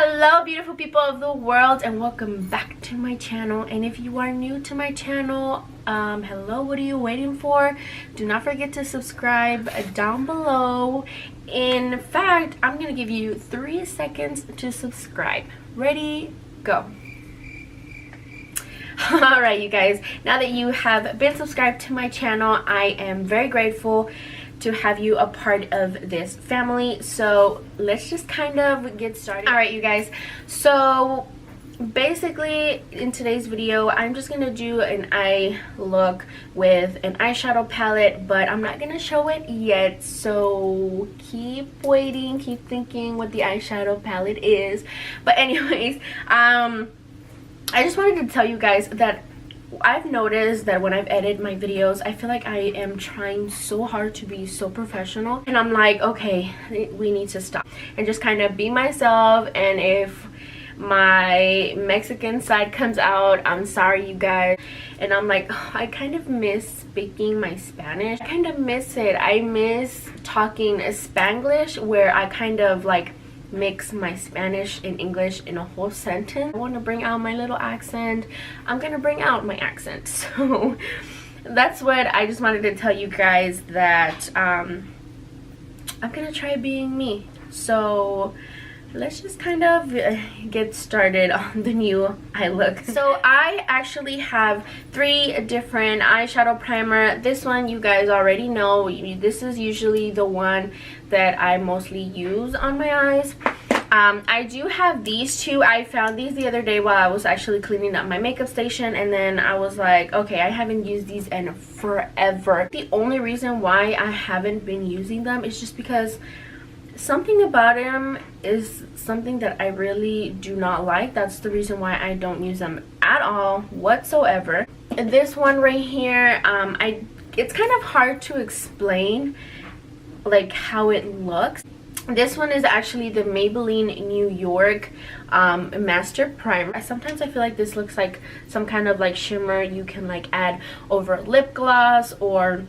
Hello beautiful people of the world, and welcome back to my channel. And if you are new to my channel, hello, what are you waiting for? Do not forget to subscribe down below. In fact, I'm gonna give you 3 seconds to subscribe. Ready, go. All right, you guys, now that you have been subscribed to my channel, I am very grateful to have you a part of this family. So let's just kind of get started. All right, you guys, so basically in today's video I'm just gonna do an eye look with an eyeshadow palette, but I'm not gonna show it yet, so keep waiting, keep thinking what the eyeshadow palette is. But anyways, I just wanted to tell you guys that I've noticed that when I've edited my videos, I feel like I am trying so hard to be so professional, and I'm like, okay, we need to stop and just kind of be myself. And if my Mexican side comes out, I'm sorry, you guys. And I'm like, oh, I kind of miss speaking my Spanish. I kind of miss it. I miss talking Spanglish, where I kind of like mix my Spanish and English in a whole sentence. I want to bring out my little accent. I'm gonna bring out my accent. So that's what I just wanted to tell you guys, that I'm gonna try being me. So let's just kind of get started on the new eye look. So I actually have 3 different eyeshadow primer. This one you guys already know. This is usually the one that I mostly use on my eyes. I do have these 2. I found these the other day while I was actually cleaning up my makeup station, and then I was like, okay, I haven't used these in forever. The only reason why I haven't been using them is just because something about them is something that I really do not like. That's the reason why I don't use them at all whatsoever. And this one right here, it's kind of hard to explain like how it looks. This one is actually the Maybelline New York Master Primer. Sometimes I feel like this looks like some kind of like shimmer you can like add over lip gloss or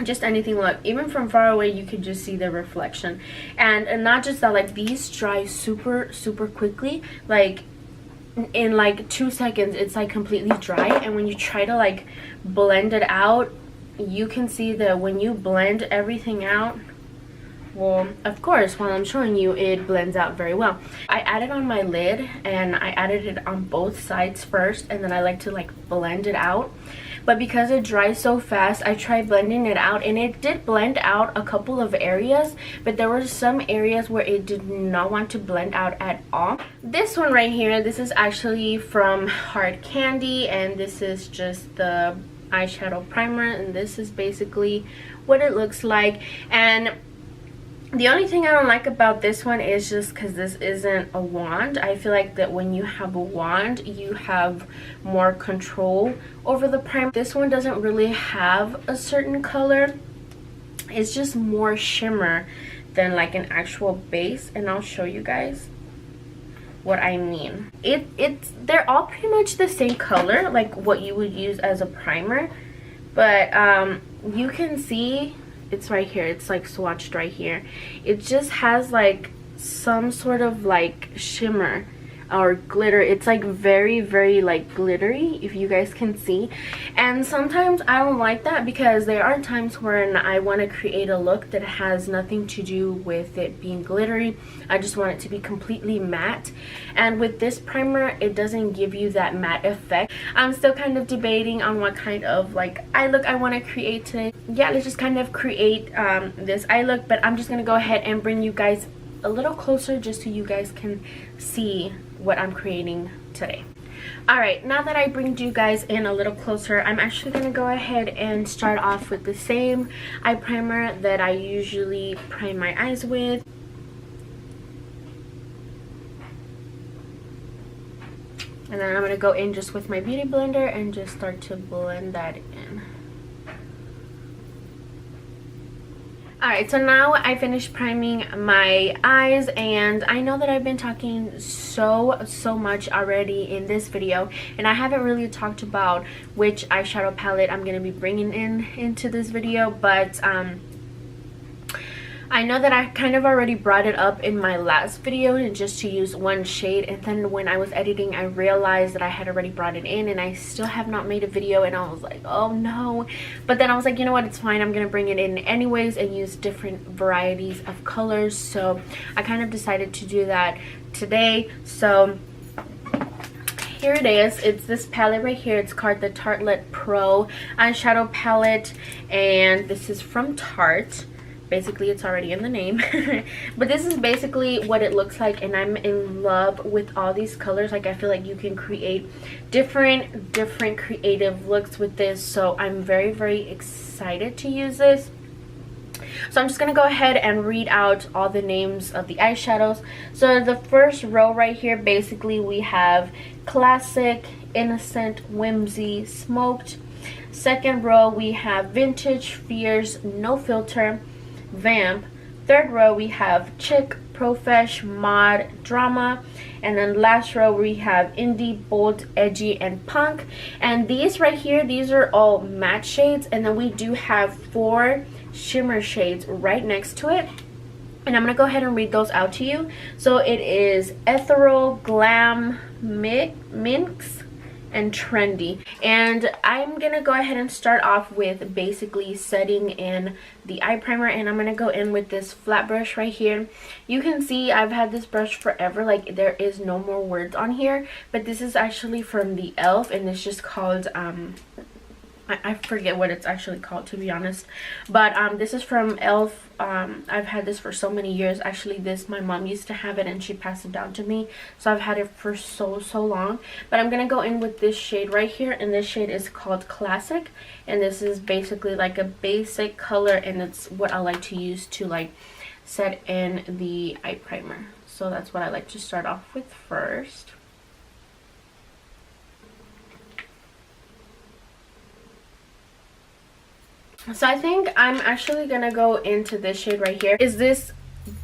just anything. Like even from far away you could just see the reflection. And not just that, like these dry super quickly. Like in like 2 seconds it's like completely dry, and when you try to like blend it out, you can see that when you blend everything out, well, of course, while I'm showing you, it blends out very well. I added on my lid, and I added it on both sides first, and then I like to like blend it out. But because it dries so fast, I tried blending it out, and it did blend out a couple of areas, but there were some areas where it did not want to blend out at all. This one right here, this is actually from Hard Candy, and this is just the eyeshadow primer, and this is basically what it looks like. And the only thing I don't like about this one is just because this isn't a wand. I feel like that when you have a wand, you have more control over the primer. This one doesn't really have a certain color. It's just more shimmer than like an actual base, and I'll show you guys what I mean. They're all pretty much the same color, like what you would use as a primer, but you can see it's right here. It's like swatched right here. It just has like some sort of like shimmer or glitter. It's like very like glittery, if you guys can see. And sometimes I don't like that, because there are times when I want to create a look that has nothing to do with it being glittery. I just want it to be completely matte, and with this primer it doesn't give you that matte effect. I'm still kind of debating on what kind of like eye look I want to create today. Yeah, let's just kind of create this eye look, but I'm just gonna go ahead and bring you guys a little closer just so you guys can see what I'm creating today. Alright, now that I bring you guys in a little closer, I'm actually going to go ahead and start off with the same eye primer that I usually prime my eyes with. And then I'm going to go in just with my beauty blender and just start to blend that in. Alright, so now I finished priming my eyes, and I know that I've been talking so much already in this video, and I haven't really talked about which eyeshadow palette I'm going to be bringing into this video, but I know that I kind of already brought it up in my last video and just to use one shade, and then when I was editing I realized that I had already brought it in and I still have not made a video, and I was like, oh no. But then I was like, you know what, it's fine, I'm gonna bring it in anyways and use different varieties of colors. So I kind of decided to do that today. So here it is. It's this palette right here. It's called the Tartelette Pro eyeshadow palette, and this is from Tarte. Basically, it's already in the name. But this is basically what it looks like, and I'm in love with all these colors. Like, I feel like you can create different creative looks with this, so I'm very excited to use this. So I'm just gonna go ahead and read out all the names of the eyeshadows. So the first row right here, basically we have Classic, Innocent, Whimsy, Smoked. Second row we have Vintage, Fierce, No Filter, Vamp. Third row we have Chick, Profesh, Mod, Drama. And then last row we have Indie, Bold, Edgy, and Punk. And these right here, these are all matte shades, and then we do have 4 shimmer shades right next to it, and I'm gonna go ahead and read those out to you. So it is Ethereal, Glam, Minx, and Trendy. And I'm gonna go ahead and start off with basically setting in the eye primer, and I'm gonna go in with this flat brush right here. You can see I've had this brush forever, like there is no more words on here, but this is actually from the e.l.f. and it's just called I forget what it's actually called, to be honest, but this is from e.l.f. I've had this for so many years. Actually, this, my mom used to have it and she passed it down to me, so I've had it for so long. But I'm gonna go in with this shade right here, and this shade is called Classic, and this is basically like a basic color, and it's what I like to use to like set in the eye primer. So that's what I like to start off with first. So I think I'm actually gonna go into this shade right here. Is this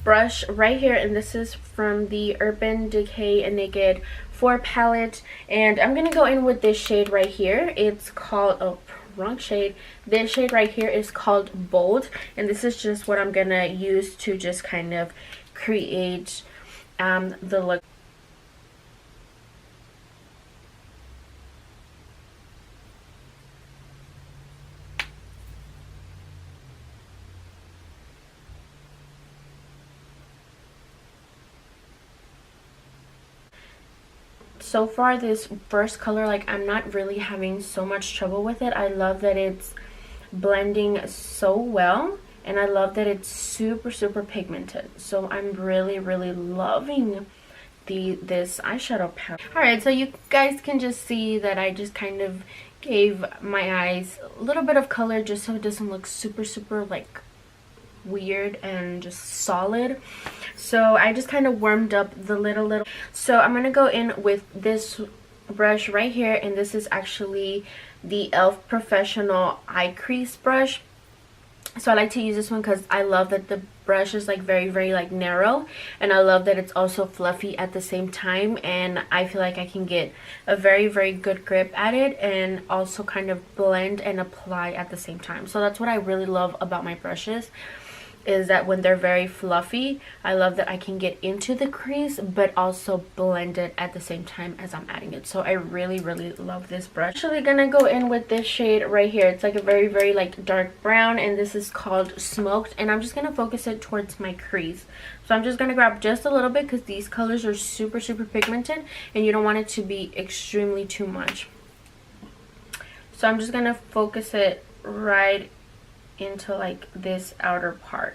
brush right here, and this is from the Urban Decay Naked 4 palette, and I'm gonna go in with this shade right here. It's called, oh, wrong shade. This shade right here is called Bold, and this is just what I'm gonna use to just kind of create the look. So far, this first color, like, I'm not really having so much trouble with it. I love that it's blending so well, and I love that it's super pigmented. So I'm really loving this eyeshadow palette. Alright, so you guys can just see that I just kind of gave my eyes a little bit of color just so it doesn't look super like weird and just solid. So I just kind of warmed up the little. So I'm gonna go in with this brush right here, and this is actually the e.l.f. Professional Eye Crease brush. So I like to use this one because I love that the brush is like very like narrow, and I love that it's also fluffy at the same time, and I feel like I can get a very good grip at it and also kind of blend and apply at the same time. So that's what I really love about my brushes, is that when they're very fluffy, I love that I can get into the crease but also blend it at the same time as I'm adding it. So I really love this brush. I'm actually gonna go in with this shade right here. It's like a very like dark brown, and this is called Smoked, and I'm just gonna focus it towards my crease. So I'm just gonna grab just a little bit because these colors are super pigmented and you don't want it to be extremely too much. So I'm just gonna focus it right into like this outer part.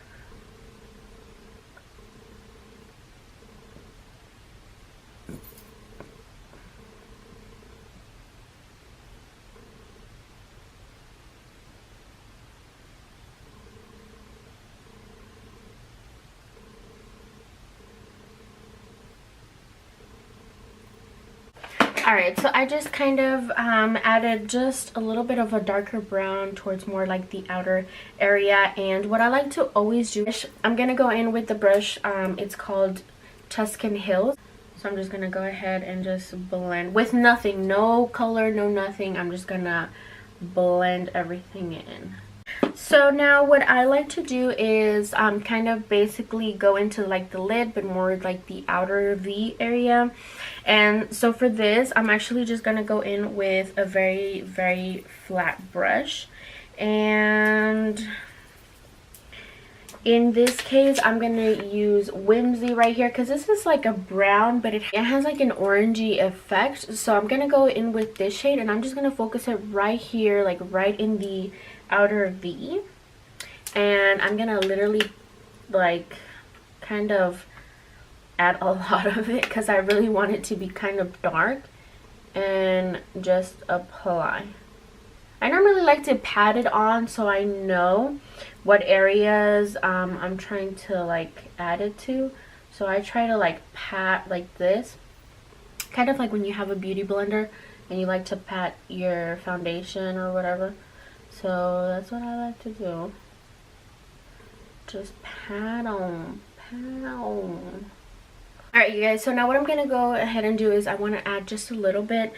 Alright, so I just kind of added just a little bit of a darker brown towards more like the outer area. And what I like to always do, I'm going to go in with the brush, it's called Tuscan Hills. So I'm just going to go ahead and just blend with nothing, no color, no nothing. I'm just going to blend everything in. So now what I like to do is kind of basically go into like the lid, but more like the outer V area. And so for this, I'm actually just going to go in with a very, very flat brush. And in this case, I'm going to use Whimsy right here because this is like a brown, but it has like an orangey effect. So I'm going to go in with this shade and I'm just going to focus it right here, like right in the outer V. And I'm going to literally like kind of add a lot of it because I really want it to be kind of dark, and just apply. I normally like to pat it on so I know what areas I'm trying to like add it to. So I try to like pat like this, kind of like when you have a beauty blender and you like to pat your foundation or whatever. So that's what I like to do. Just pat on, pat on. Alright you guys, so now what I'm going to go ahead and do is I want to add just a little bit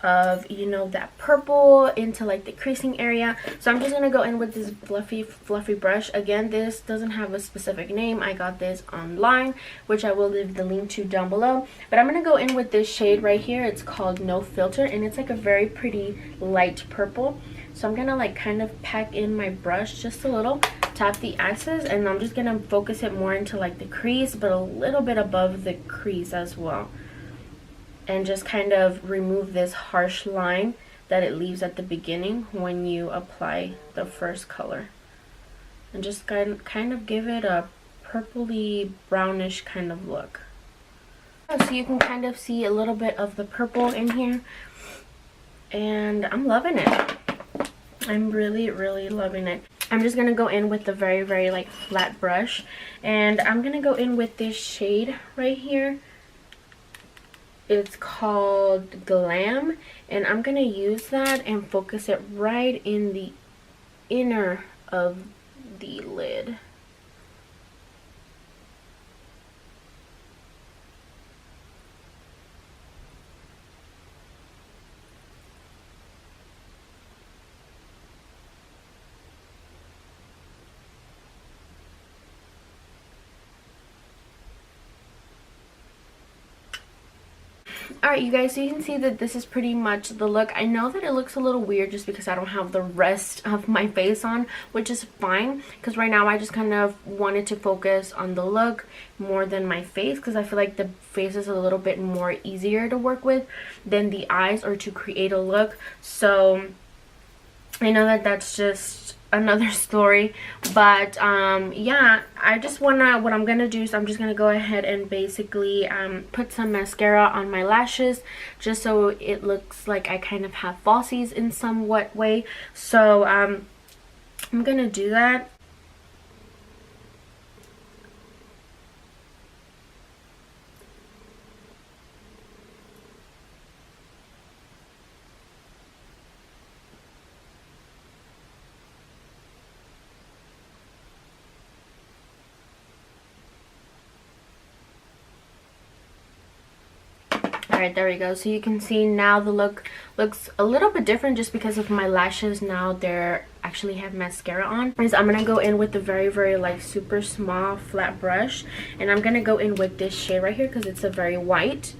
of, you know, that purple into like the creasing area. So I'm just going to go in with this fluffy brush. Again, this doesn't have a specific name. I got this online, which I will leave the link to down below. But I'm going to go in with this shade right here. It's called No Filter, and it's like a very pretty light purple. So I'm going to like kind of pack in my brush just a little, tap the axis, and I'm just going to focus it more into like the crease, but a little bit above the crease as well. And just kind of remove this harsh line that it leaves at the beginning when you apply the first color. And just kind of give it a purpley brownish kind of look. So you can kind of see a little bit of the purple in here. And I'm loving it. I'm really, really loving it. I'm just going to go in with the very, very like flat brush. And I'm going to go in with this shade right here. It's called Glam, and I'm going to use that and focus it right in the inner of the lid. Alright you guys, so you can see that this is pretty much the look. I know that it looks a little weird just because I don't have the rest of my face on, which is fine because right now I just kind of wanted to focus on the look more than my face, because I feel like the face is a little bit more easier to work with than the eyes or to create a look. So I know that that's just another story, but yeah, I just wanna, what I'm gonna do is I'm just gonna go ahead and basically put some mascara on my lashes just so it looks like I kind of have falsies in somewhat way. So I'm gonna do that. Alright, there we go. So you can see now the look looks a little bit different just because of my lashes. Now they're actually have mascara on. Is I'm gonna go in with the very, very like super small flat brush, and I'm gonna go in with this shade right here because it's a very white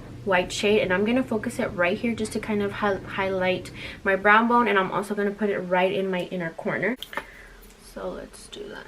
shade, and I'm gonna focus it right here just to kind of highlight my brow bone, and I'm also gonna put it right in my inner corner. So let's do that.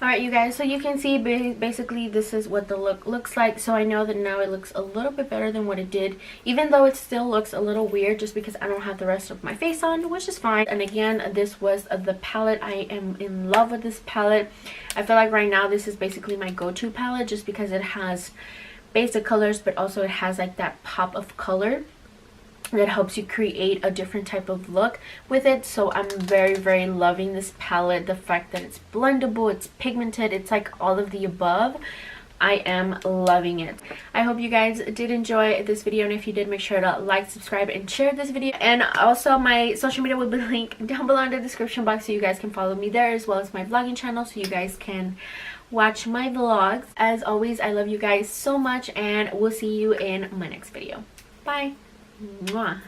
Alright you guys, so you can see basically this is what the look looks like. So I know that now it looks a little bit better than what it did, even though it still looks a little weird just because I don't have the rest of my face on, which is fine. And again, this was the palette. I am in love with this palette. I feel like right now this is basically my go-to palette just because it has basic colors, but also it has like that pop of color that helps you create a different type of look with it. So I'm very, very loving this palette. The fact that it's blendable, it's pigmented, it's like all of the above. I am loving it. I hope you guys did enjoy this video, and if you did, make sure to like, subscribe, and share this video. And also my social media will be linked down below in the description box, so you guys can follow me there, as well as my vlogging channel, so you guys can watch my vlogs. As always, I love you guys so much, and we'll see you in my next video. Bye. Mwah.